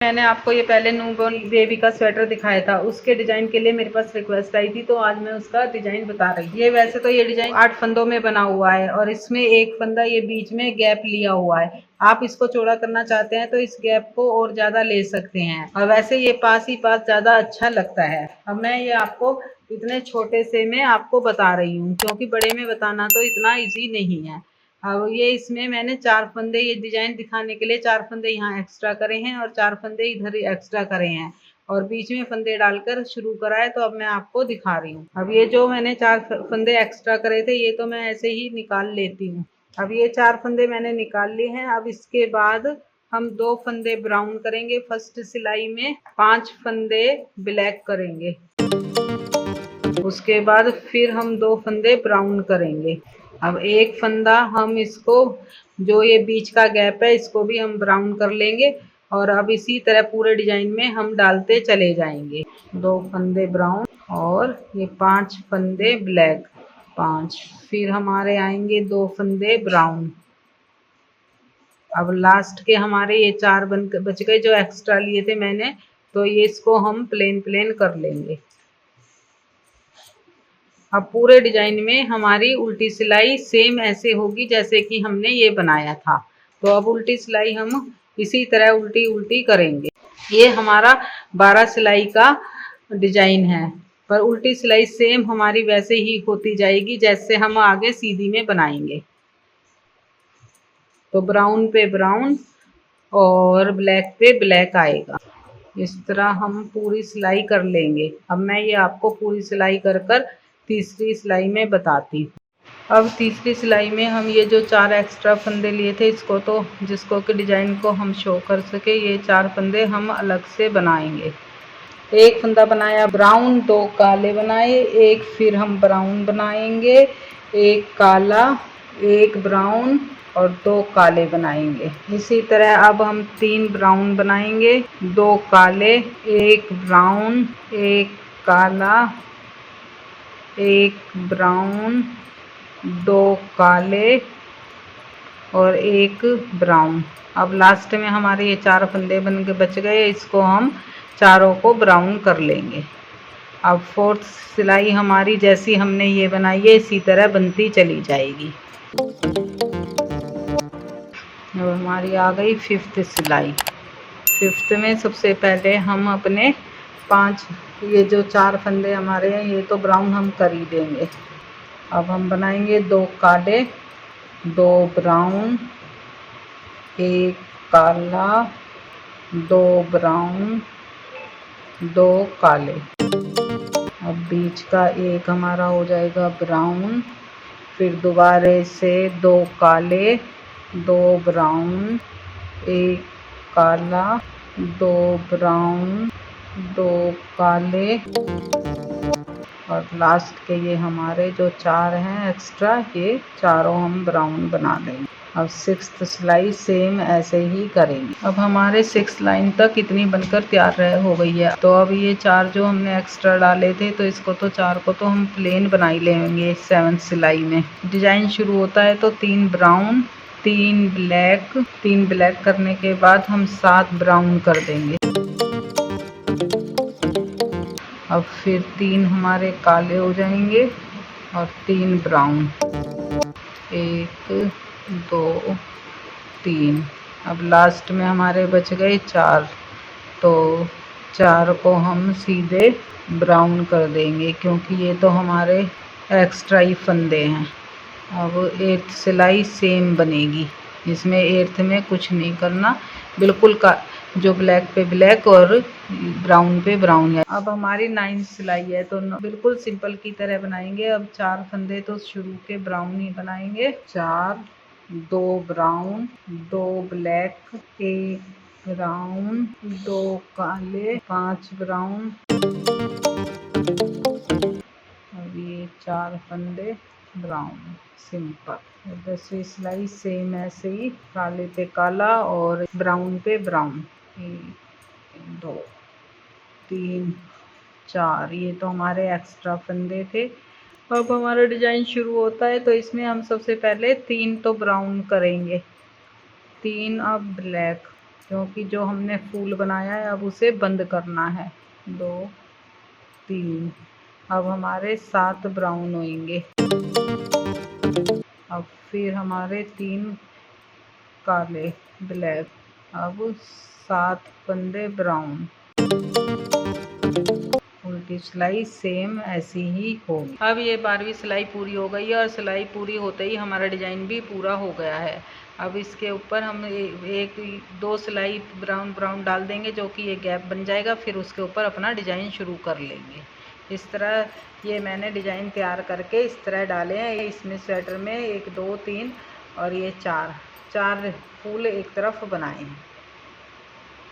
मैंने आपको ये पहले न्यूबॉर्न बेबी का स्वेटर दिखाया था, उसके डिजाइन के लिए मेरे पास रिक्वेस्ट आई थी, तो आज मैं उसका डिजाइन बता रही हूँ। ये वैसे तो ये डिजाइन 8 फंदों में बना हुआ है और इसमें एक फंदा ये बीच में गैप लिया हुआ है। आप इसको चौड़ा करना चाहते हैं तो इस गैप को और ज्यादा ले सकते हैं, और वैसे ये पास ही पास ज्यादा अच्छा लगता है। अब मैं ये आपको इतने छोटे से में आपको बता रही हूँ, क्योंकि बड़े में बताना तो इतना ईजी नहीं है। अब ये इसमें मैंने 4 फंदे, ये डिजाइन दिखाने के लिए 4 फंदे यहाँ एक्स्ट्रा करे हैं और 4 फंदे इधर एक्स्ट्रा करे हैं और बीच में फंदे डालकर शुरू करा है। तो अब मैं आपको दिखा रही हूँ। अब ये जो मैंने 4 फंदे एक्स्ट्रा करे थे, ये तो मैं ऐसे ही निकाल लेती हूँ। अब ये 4 फंदे मैंने निकाल लिए हैं। अब इसके बाद हम 2 फंदे ब्राउन करेंगे फर्स्ट सिलाई में, 5 फंदे ब्लैक करेंगे। उसके बाद फिर हम 2 फंदे ब्राउन करेंगे। अब एक फंदा हम इसको, जो ये बीच का गैप है, इसको भी हम ब्राउन कर लेंगे और अब इसी तरह पूरे डिजाइन में हम डालते चले जाएंगे। 2 फंदे ब्राउन और ये 5 फंदे ब्लैक, 5, फिर हमारे आएंगे 2 फंदे ब्राउन। अब लास्ट के हमारे ये 4 बच गए जो एक्स्ट्रा लिए थे मैंने, तो ये इसको हम प्लेन प्लेन कर लेंगे। अब पूरे डिजाइन में हमारी उल्टी सिलाई सेम ऐसे होगी जैसे कि हमने ये बनाया था। तो अब उल्टी सिलाई हम इसी तरह उल्टी उल्टी करेंगे। ये हमारा 12 सिलाई का डिजाइन है, पर उल्टी सिलाई सेम हमारी वैसे ही होती जाएगी जैसे हम आगे सीधी में बनाएंगे। तो ब्राउन पे ब्राउन और ब्लैक पे ब्लैक आएगा। इस तरह हम पूरी सिलाई कर लेंगे। अब मैं ये आपको पूरी सिलाई कर तीसरी सिलाई में बताती हूँ। अब तीसरी सिलाई में हम ये जो 4 एक्स्ट्रा फंदे लिए थे, इसको तो जिसको कि डिजाइन को हम शो कर सके, ये 4 फंदे हम अलग से बनाएंगे। एक फंदा बनाया ब्राउन, 2 काले बनाए, एक फिर हम ब्राउन बनाएंगे, एक काला, एक ब्राउन और 2 काले बनाएंगे। इसी तरह अब हम 3 ब्राउन बनाएंगे, 2 काले, एक ब्राउन, एक काला, एक ब्राउन, 2 काले और एक ब्राउन। अब लास्ट में हमारे ये 4 फंदे बन के बच गए, इसको हम चारों को ब्राउन कर लेंगे। अब 4th सिलाई हमारी जैसी हमने ये बनाई है इसी तरह बनती चली जाएगी। अब हमारी आ गई 5th सिलाई। 5th में सबसे पहले हम अपने 5, ये जो 4 फंदे हमारे हैं ये तो ब्राउन हम कर ही देंगे। अब हम बनाएंगे 2 काले, 2 ब्राउन, एक काला, 2 ब्राउन, 2 काले। अब बीच का एक हमारा हो जाएगा ब्राउन, फिर दोबारे से 2 काले, 2 ब्राउन, एक काला, 2 ब्राउन, 2 काले और लास्ट के ये हमारे जो 4 हैं एक्स्ट्रा, ये चारों हम ब्राउन बना देंगे। अब 6th सिलाई सेम ऐसे ही करेंगे। अब हमारे 6 लाइन तक इतनी बनकर तैयार हो गई है। तो अब ये 4 जो हमने एक्स्ट्रा डाले थे, तो इसको तो 4 को तो हम प्लेन बना ही लेंगे। 7th सिलाई में डिजाइन शुरू होता है तो 3 ब्राउन, 3 ब्लैक, 3 ब्लैक करने के बाद हम 7 ब्राउन कर देंगे। अब फिर 3 हमारे काले हो जाएंगे और 3 ब्राउन, 1 2 3। अब लास्ट में हमारे बच गए 4, तो 4 को हम सीधे ब्राउन कर देंगे क्योंकि ये तो हमारे एक्स्ट्रा ही फंदे हैं। अब 8th सिलाई सेम बनेगी, इसमें 8th में कुछ नहीं करना, बिल्कुल का जो ब्लैक पे ब्लैक और ब्राउन पे ब्राउन है। अब हमारी 9th सिलाई है तो बिल्कुल सिंपल की तरह बनाएंगे। अब 4 फंदे तो शुरू के ब्राउन ही बनाएंगे। 4, 2 ब्राउन, 2 ब्लैक, 1 ब्राउन, 2 काले, 5 ब्राउन। अब ये 4 फंदे ब्राउन सिंपल। 10वीं सिलाई सेम ऐसे ही, काले पे काला और ब्राउन पे ब्राउन। 1 2 3 4, ये तो हमारे एक्स्ट्रा फंदे थे। अब हमारा डिजाइन शुरू होता है तो इसमें हम सबसे पहले 3 तो ब्राउन करेंगे, 3 अब ब्लैक, क्योंकि जो हमने फूल बनाया है अब उसे बंद करना है। 2 3, अब हमारे 7 ब्राउन होंगे। अब फिर हमारे 3 काले ब्लैक, अब 7 फंदे ब्राउन। उल्टी सिलाई सेम ऐसी ही होगी। अब ये 12वीं सिलाई पूरी हो गई है और सिलाई पूरी होते ही हमारा डिजाइन भी पूरा हो गया है। अब इसके ऊपर हम एक 2 सिलाई ब्राउन ब्राउन डाल देंगे जो कि ये गैप बन जाएगा, फिर उसके ऊपर अपना डिजाइन शुरू कर लेंगे। इस तरह ये मैंने डिजाइन तैयार करके इस तरह डाले हैं। इसमें स्वेटर में 1 2 3 और ये 4 फूल एक तरफ बनाए हैं।